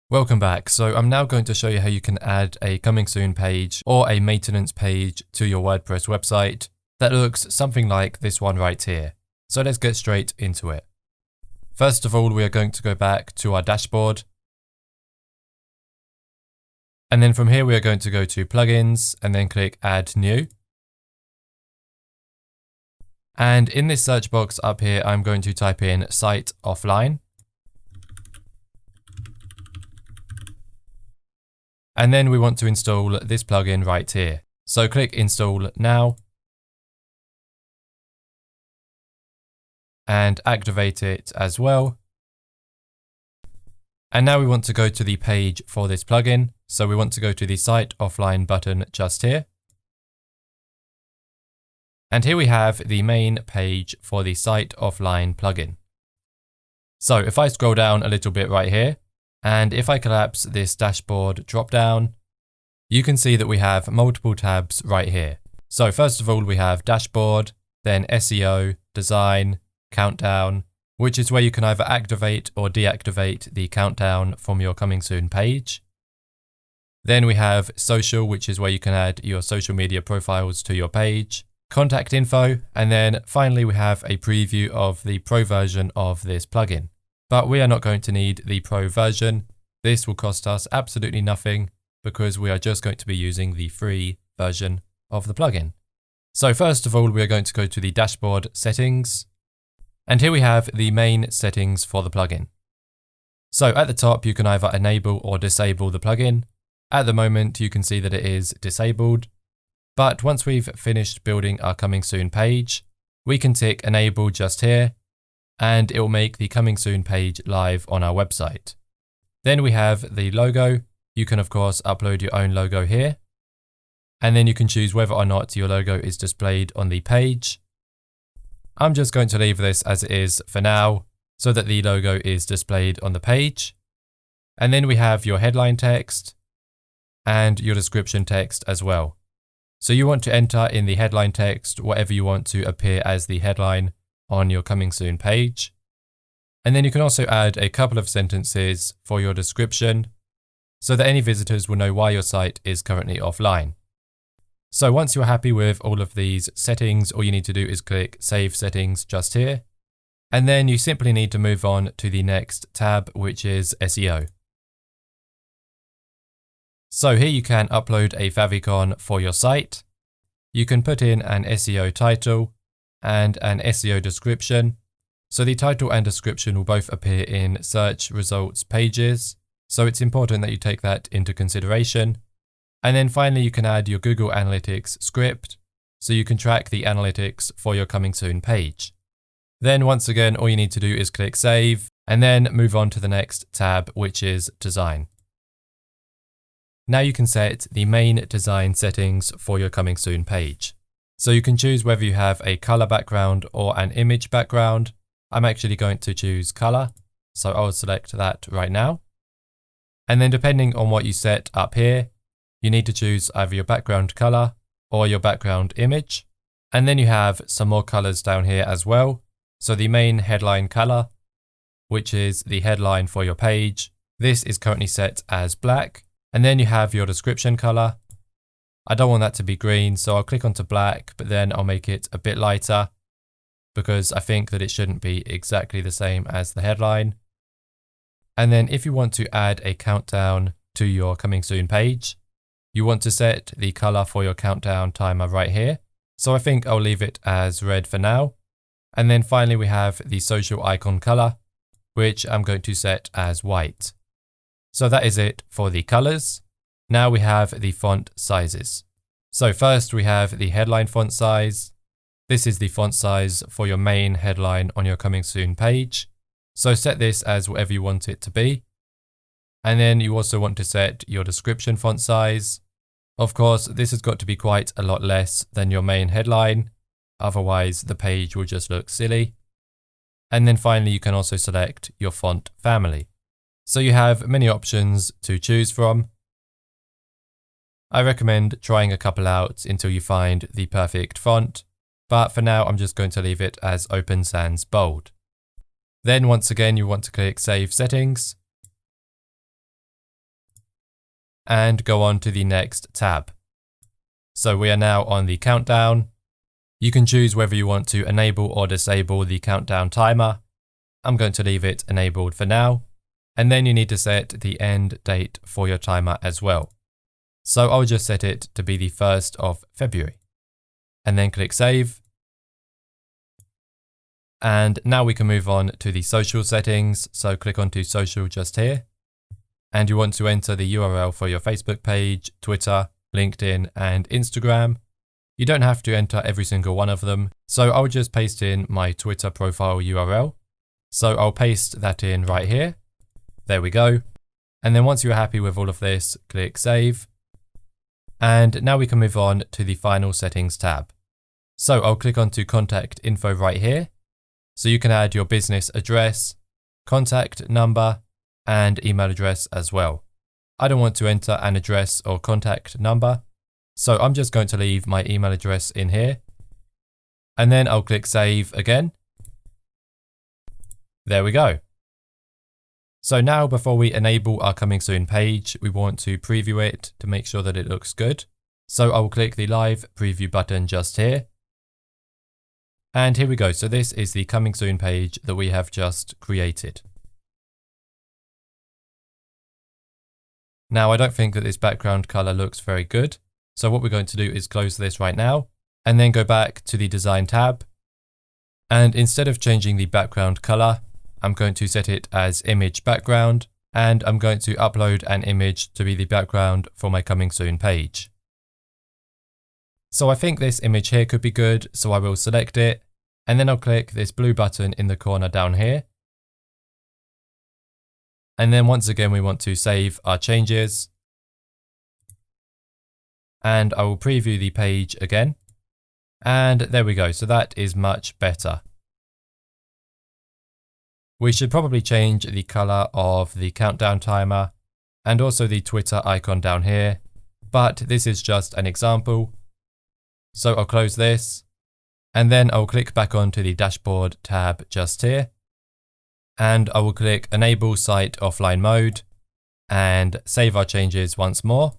Welcome back. So I'm now going to show you how you can add a coming soon page or a maintenance page to your WordPress website that looks something like this one right here. So let's get straight into it. First of all, we are going to go back to our dashboard. And then from here, we are going to go to plugins and then click add new. And in this search box up here, I'm going to type in site offline. And then we want to install this plugin right here. So click install now and activate it as well. And now we want to go to the page for this plugin. So we want to go to the site offline button just here. And here we have the main page for the site offline plugin. So if I scroll down a little bit right here, and if I collapse this dashboard drop down, you can see that we have multiple tabs right here. So first of all, we have dashboard, then SEO, design, countdown, which is where you can either activate or deactivate the countdown from your coming soon page. Then we have social, which is where you can add your social media profiles to your page, contact info, and then finally we have a preview of the pro version of this plugin. But we are not going to need the pro version. This will cost us absolutely nothing because we are just going to be using the free version of the plugin. So first of all, we are going to go to the dashboard settings. And here we have the main settings for the plugin. So at the top, you can either enable or disable the plugin. At the moment, you can see that it is disabled. But once we've finished building our coming soon page, we can tick enable just here, and it will make the coming soon page live on our website. Then we have the logo. You can of course upload your own logo here, and then you can choose whether or not your logo is displayed on the page. I'm just going to leave this as it is for now so that the logo is displayed on the page. And then we have your headline text and your description text as well. So you want to enter in the headline text whatever you want to appear as the headline on your coming soon page. And then you can also add a couple of sentences for your description so that any visitors will know why your site is currently offline. So once you're happy with all of these settings, all you need to do is click Save Settings just here. And then you simply need to move on to the next tab, which is SEO. So here you can upload a favicon for your site. You can put in an SEO title and an SEO description. So the title and description will both appear in search results pages. So it's important that you take that into consideration. And then finally, you can add your Google Analytics script so you can track the analytics for your coming soon page. Then once again, all you need to do is click save and then move on to the next tab, which is design. Now you can set the main design settings for your coming soon page. So you can choose whether you have a color background or an image background. I'm actually going to choose color, so I'll select that right now. And then depending on what you set up here, you need to choose either your background color or your background image. And then you have some more colors down here as well. So the main headline color, which is the headline for your page, this is currently set as black. And then you have your description color. I don't want that to be green, so I'll click onto black, but then I'll make it a bit lighter because I think that it shouldn't be exactly the same as the headline. And then if you want to add a countdown to your coming soon page, you want to set the color for your countdown timer right here. So I think I'll leave it as red for now. And then finally we have the social icon color, which I'm going to set as white. So that is it for the colors. Now we have the font sizes. So first we have the headline font size. This is the font size for your main headline on your coming soon page. So set this as whatever you want it to be. And then you also want to set your description font size. Of course, this has got to be quite a lot less than your main headline. Otherwise the page will just look silly. And then finally you can also select your font family. So you have many options to choose from. I recommend trying a couple out until you find the perfect font, but for now I'm just going to leave it as Open Sans Bold. Then once again you want to click Save Settings, and go on to the next tab. So we are now on the countdown. You can choose whether you want to enable or disable the countdown timer. I'm going to leave it enabled for now. And then you need to set the end date for your timer as well. So I'll just set it to be the 1st of February. And then click save. And now we can move on to the social settings. So click onto social just here. And you want to enter the URL for your Facebook page, Twitter, LinkedIn, and Instagram. You don't have to enter every single one of them. So I'll just paste in my Twitter profile URL. So I'll paste that in right here. There we go. And then once you're happy with all of this, click save. And now we can move on to the final settings tab. So I'll click onto contact info right here. So you can add your business address, contact number, and email address as well. I don't want to enter an address or contact number. So I'm just going to leave my email address in here. And then I'll click save again. There we go. So now before we enable our coming soon page, we want to preview it to make sure that it looks good. So I will click the live preview button just here. And here we go. So this is the coming soon page that we have just created. Now I don't think that this background color looks very good. So what we're going to do is close this right now and then go back to the design tab. And instead of changing the background color, I'm going to set it as image background, and I'm going to upload an image to be the background for my coming soon page. So I think this image here could be good, so I will select it, and then I'll click this blue button in the corner down here. And then once again, we want to save our changes. And I will preview the page again. And there we go. So that is much better. We should probably change the color of the countdown timer and also the Twitter icon down here, but this is just an example. So I'll close this and then I'll click back onto the dashboard tab just here. And I will click enable site offline mode and save our changes once more.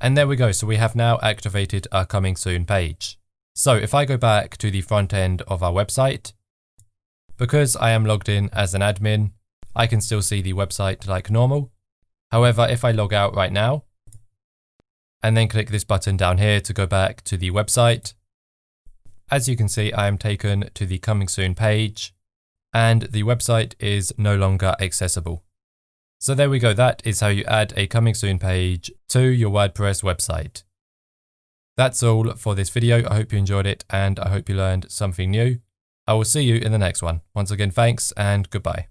And there we go. So we have now activated our coming soon page. So if I go back to the front end of our website, because I am logged in as an admin, I can still see the website like normal. However, if I log out right now and then click this button down here to go back to the website, as you can see, I am taken to the coming soon page and the website is no longer accessible. So there we go. That is how you add a coming soon page to your WordPress website. That's all for this video. I hope you enjoyed it and I hope you learned something new. I will see you in the next one. Once again, thanks and goodbye.